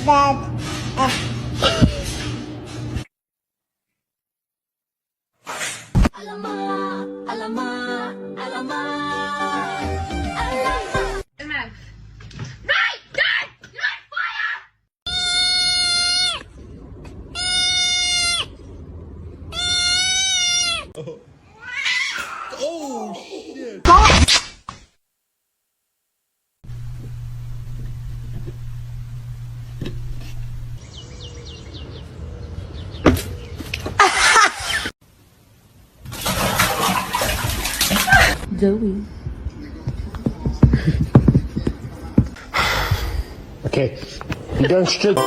Dad. Alamak, alamak, alamak, alamak. MF. Right, Dad! You're on fire! Oh shit! Joey. Okay, you done stood.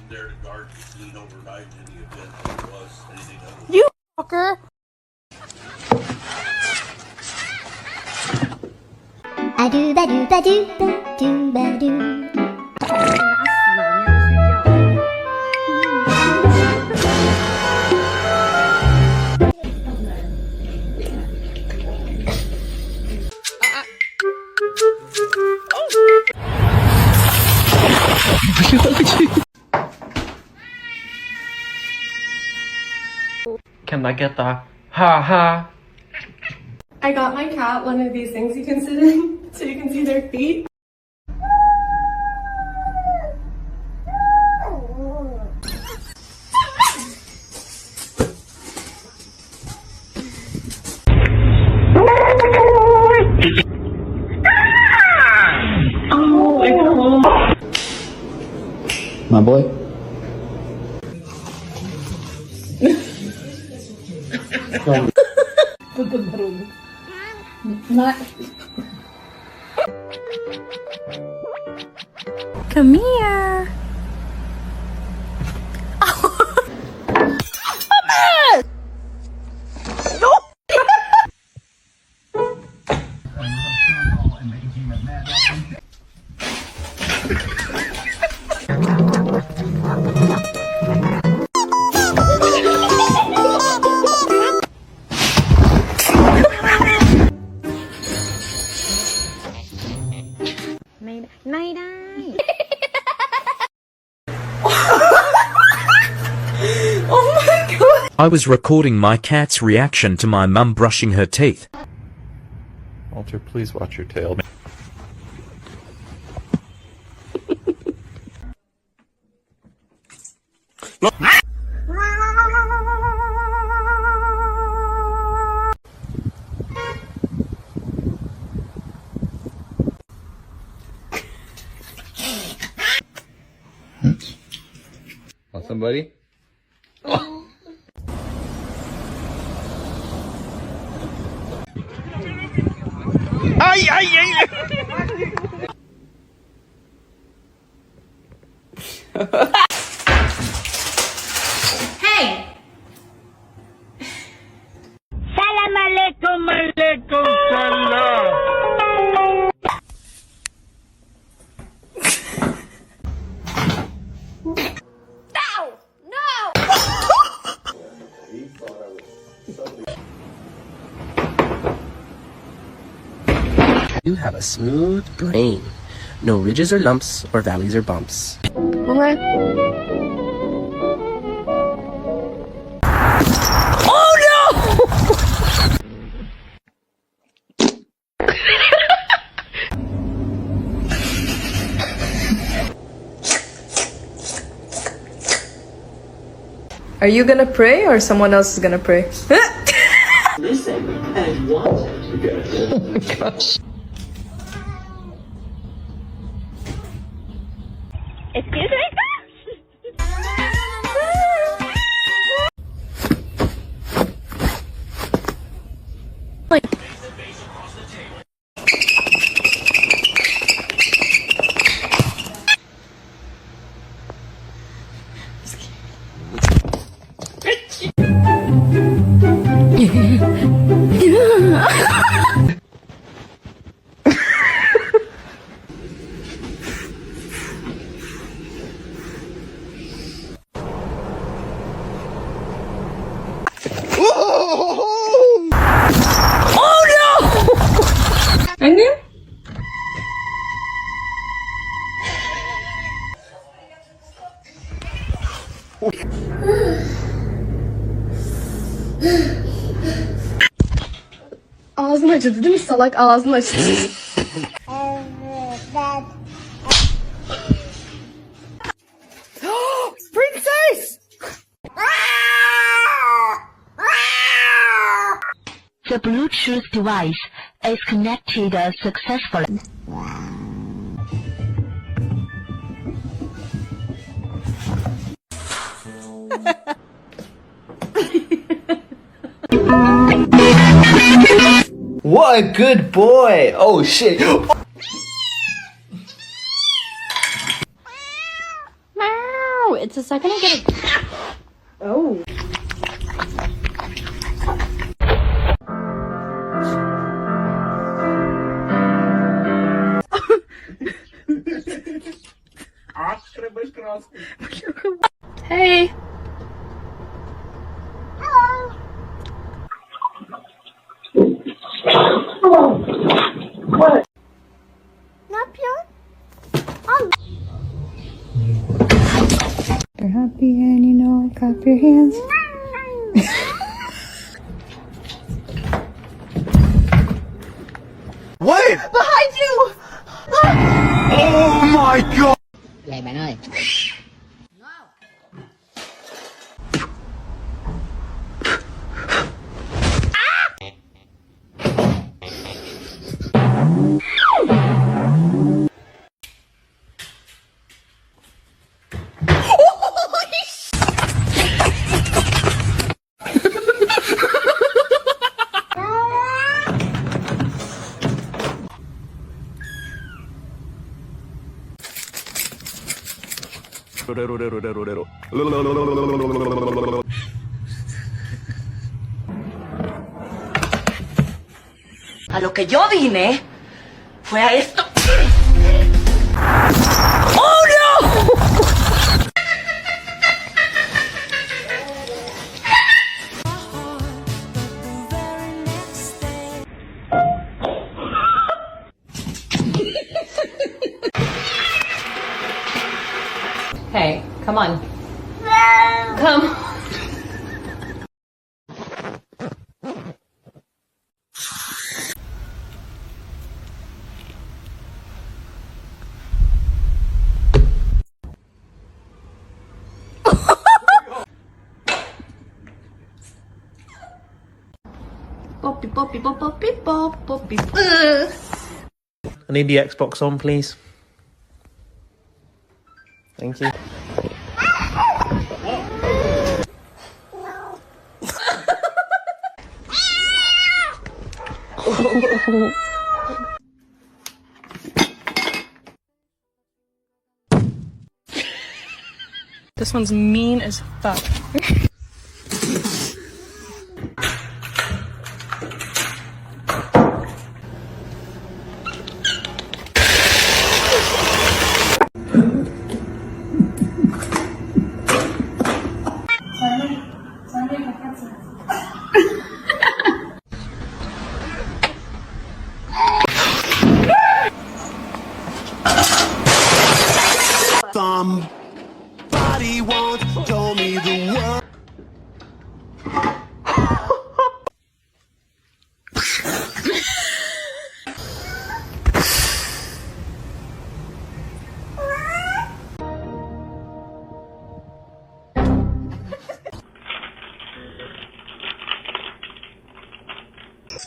There to guard Clean overnight in the event there was anything other. You fucker. I do ba do ba do ba do ba do. Can I get the ha ha? I got my cat one of these things you can sit in so you can see their feet. My boy. Come here. I was recording my cat's reaction to my mum brushing her teeth. Walter, please watch your tail. Want somebody? Ay, ay, ay! Hey! Salam alaikum, alaikum salam. You have a smooth brain. No ridges or lumps, or valleys or bumps. Are you gonna pray or someone else is gonna pray? Listen and want it. Gosh. Excuse me? And then? Ağzını açıldı değil mi salak? Ağzını açıldı. Princess! The Bluetooth device is connected successfully. What a good boy! Oh shit! Meow. It's a second I get a... Oh. Hey. You're happy and you know it, clap your hands. Wait! Behind you! Oh my god! Này bạn ơi. A lo que yo vine fue a esto. Hey, come on. Come. Poppy, poppy, pop, poppy, pop, poppy. I need the Xbox on, please. Thank you. This one's mean as fuck. Somebody once told me the world.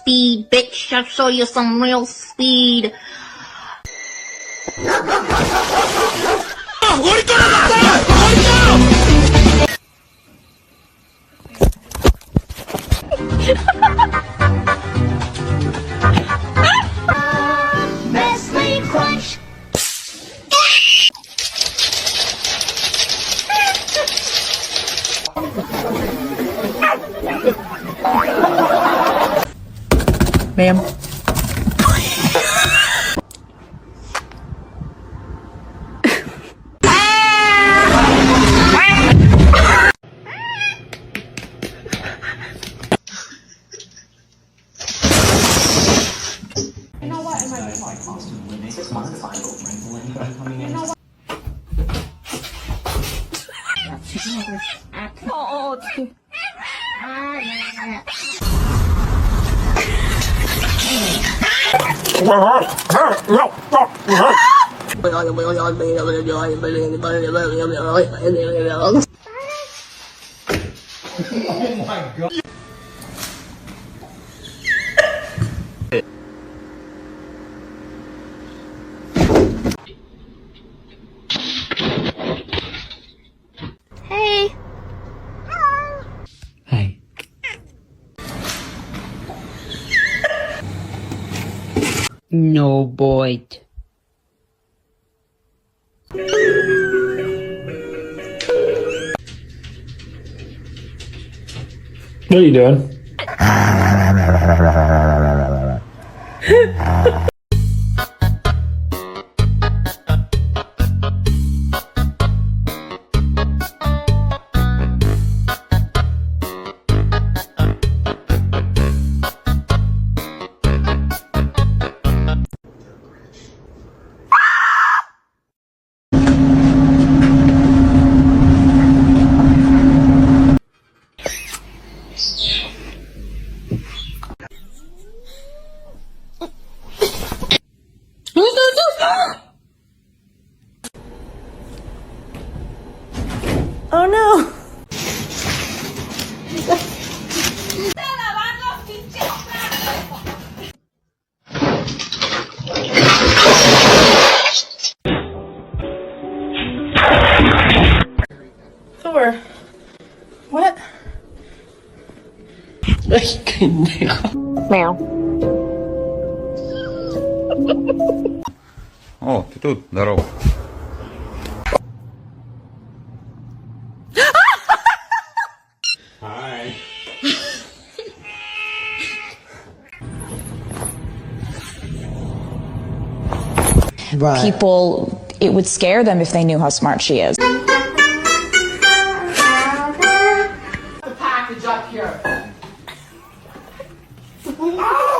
speed, bitch. I'll show you some real speed. Nestle Crunch. Ma'am. Hey. Hey. No bite. What are you doing? Oh no! Thor, what? Meow. О, ты тут, здорово. Hi. People, it would scare them if they knew how smart she is. The package up here. Oh!